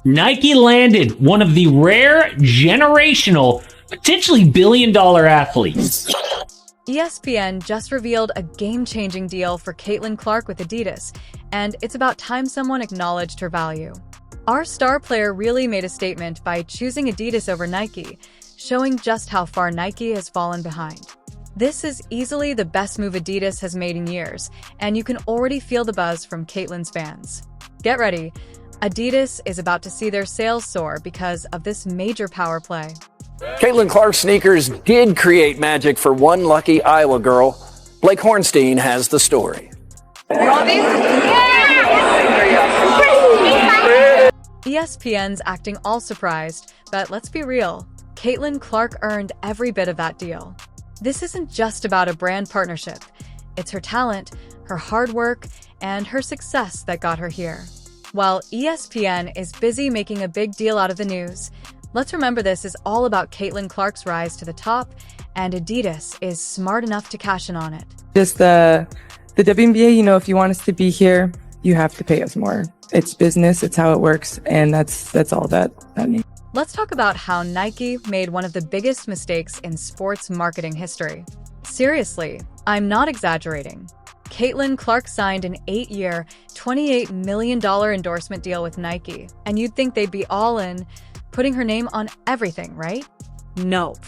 Nike landed one of the rare generational, potentially billion-dollar athletes. ESPN just revealed a game-changing deal for Caitlin Clark with Adidas, and it's about time someone acknowledged her value. Our star player really made a statement by choosing Adidas over Nike, showing just how far Nike has fallen behind. This is easily the best move Adidas has made in years, and you can already feel the buzz from Caitlin's fans. Get ready, Adidas is about to see their sales soar because of this major power play. Caitlin Clark's sneakers did create magic for one lucky Iowa girl. Blake Hornstein has the story. ESPN's acting all surprised, but let's be real, Caitlin Clark earned every bit of that deal. This isn't just about a brand partnership. It's her talent, her hard work, and her success that got her here. While ESPN is busy making a big deal out of the news, let's remember this is all about Caitlin Clark's rise to the top, and Adidas is smart enough to cash in on it. Just the WNBA, if you want us to be here, you have to pay us more. It's business, it's how it works, and that's all that means. Let's talk about how Nike made one of the biggest mistakes in sports marketing history. Seriously, I'm not exaggerating. Caitlin Clark signed an 8-year, $28 million endorsement deal with Nike, and you'd think they'd be all in, putting her name on everything, right? Nope.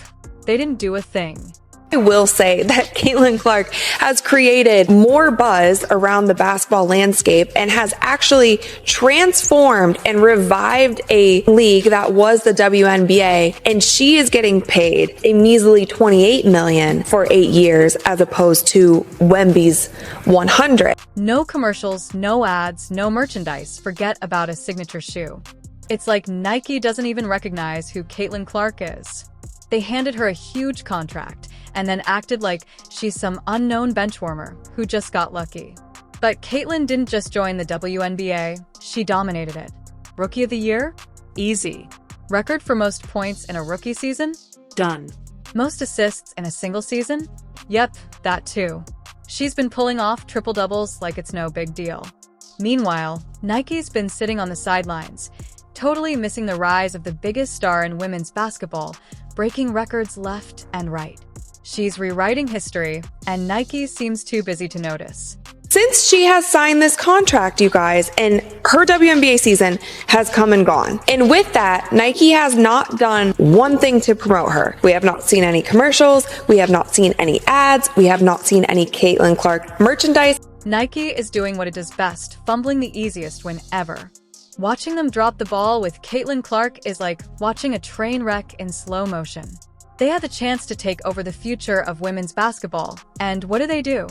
They didn't do a thing. I will say that Caitlin Clark has created more buzz around the basketball landscape and has actually transformed and revived a league that was the WNBA. And she is getting paid a measly $28 million for 8 years as opposed to Wemby's $100. No commercials, no ads, no merchandise. Forget about a signature shoe. It's like Nike doesn't even recognize who Caitlin Clark is. They handed her a huge contract and then acted like she's some unknown benchwarmer who just got lucky. But Caitlin didn't just join the WNBA, she dominated it. Rookie of the Year? Easy. Record for most points in a rookie season? Done. Most assists in a single season? Yep, that too. She's been pulling off triple-doubles like it's no big deal. Meanwhile, Nike's been sitting on the sidelines, totally missing the rise of the biggest star in women's basketball, breaking records left and right. She's rewriting history, and Nike seems too busy to notice. Since she has signed this contract, you guys, and her WNBA season has come and gone. And with that, Nike has not done one thing to promote her. We have not seen any commercials. We have not seen any ads. We have not seen any Caitlin Clark merchandise. Nike is doing what it does best, fumbling the easiest win ever. Watching them drop the ball with Caitlin Clark is like watching a train wreck in slow motion. They had the chance to take over the future of women's basketball, and what do?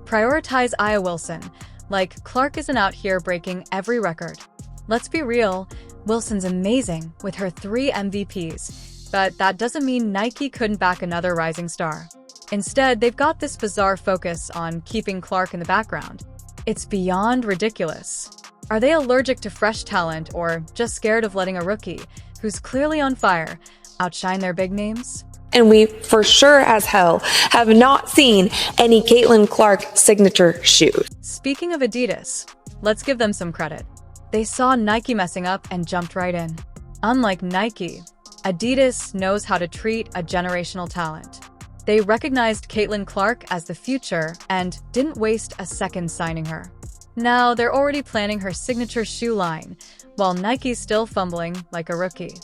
Prioritize Aya Wilson, like Clark isn't out here breaking every record. Let's be real, Wilson's amazing with her 3 MVPs, but that doesn't mean Nike couldn't back another rising star. Instead, they've got this bizarre focus on keeping Clark in the background. It's beyond ridiculous. Are they allergic to fresh talent or just scared of letting a rookie, who's clearly on fire, outshine their big names? And we, for sure as hell, have not seen any Caitlin Clark signature shoes. Speaking of Adidas, let's give them some credit. They saw Nike messing up and jumped right in. Unlike Nike, Adidas knows how to treat a generational talent. They recognized Caitlin Clark as the future and didn't waste a second signing her. Now they're already planning her signature shoe line, while Nike's still fumbling like a rookie.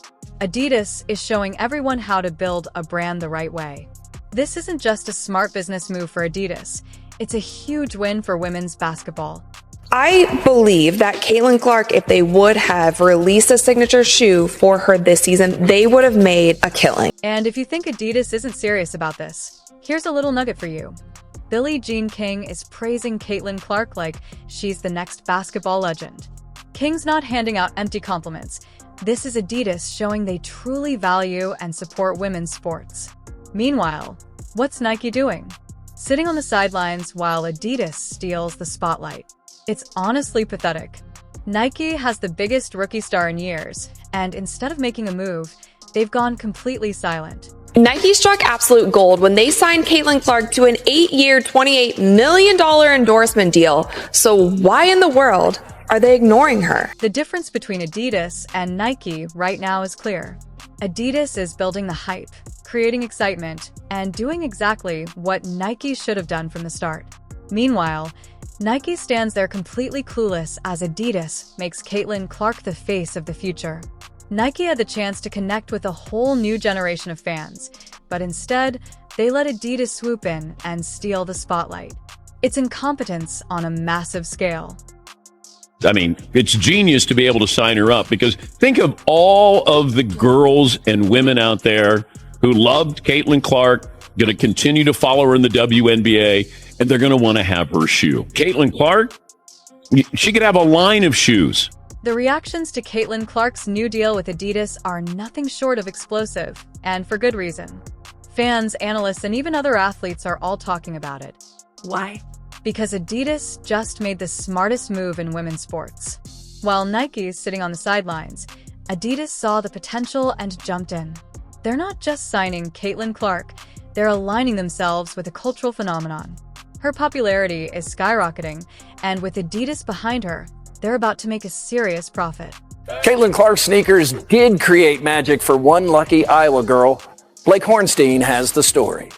Adidas is showing everyone how to build a brand the right way. This isn't just a smart business move for Adidas, it's a huge win for women's basketball. I believe that Caitlin Clark, if they would have released a signature shoe for her this season, they would have made a killing. And if you think Adidas isn't serious about this, here's a little nugget for you. Billie Jean King is praising Caitlin Clark like she's the next basketball legend. King's not handing out empty compliments. This is Adidas showing they truly value and support women's sports. Meanwhile, what's Nike doing? Sitting on the sidelines while Adidas steals the spotlight. It's honestly pathetic. Nike has the biggest rookie star in years, and instead of making a move, they've gone completely silent. Nike struck absolute gold when they signed Caitlin Clark to an 8-year, $28 million endorsement deal. So why in the world are they ignoring her? The difference between Adidas and Nike right now is clear. Adidas is building the hype, creating excitement, and doing exactly what Nike should have done from the start. Meanwhile, Nike stands there completely clueless as Adidas makes Caitlin Clark the face of the future. Nike had the chance to connect with a whole new generation of fans, but instead, they let Adidas swoop in and steal the spotlight. It's incompetence on a massive scale. I mean, it's genius to be able to sign her up, because think of all of the girls and women out there who loved Caitlin Clark, going to continue to follow her in the WNBA, and they're going to want to have her shoe. Caitlin Clark, she could have a line of shoes. The reactions to Caitlin Clark's new deal with Adidas are nothing short of explosive, and for good reason. Fans, analysts, and even other athletes are all talking about it. Why? Because Adidas just made the smartest move in women's sports. While Nike's sitting on the sidelines, Adidas saw the potential and jumped in. They're not just signing Caitlin Clark, they're aligning themselves with a cultural phenomenon. Her popularity is skyrocketing, and with Adidas behind her, they're about to make a serious profit. Caitlin Clark sneakers did create magic for one lucky Iowa girl. Blake Hornstein has the story.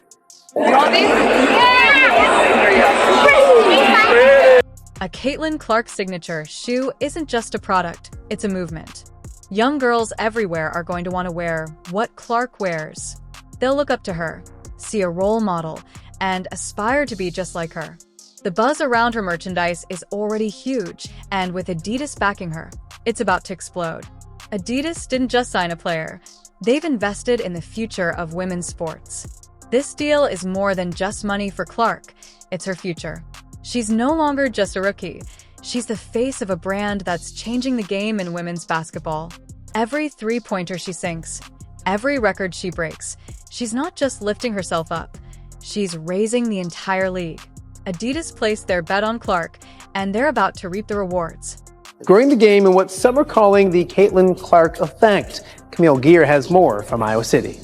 A Caitlin Clark signature shoe isn't just a product, it's a movement. Young girls everywhere are going to want to wear what Clark wears. They'll look up to her, see a role model, and aspire to be just like her. The buzz around her merchandise is already huge, and with Adidas backing her, it's about to explode. Adidas didn't just sign a player, they've invested in the future of women's sports. This deal is more than just money for Clark, it's her future. She's no longer just a rookie, she's the face of a brand that's changing the game in women's basketball. Every three-pointer she sinks, every record she breaks, she's not just lifting herself up, she's raising the entire league. Adidas placed their bet on Clark, and they're about to reap the rewards. Growing the game in what some are calling the Caitlin Clark effect. Camille Gear has more from Iowa City.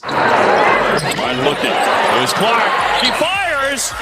One looking. There's Clark. She fires.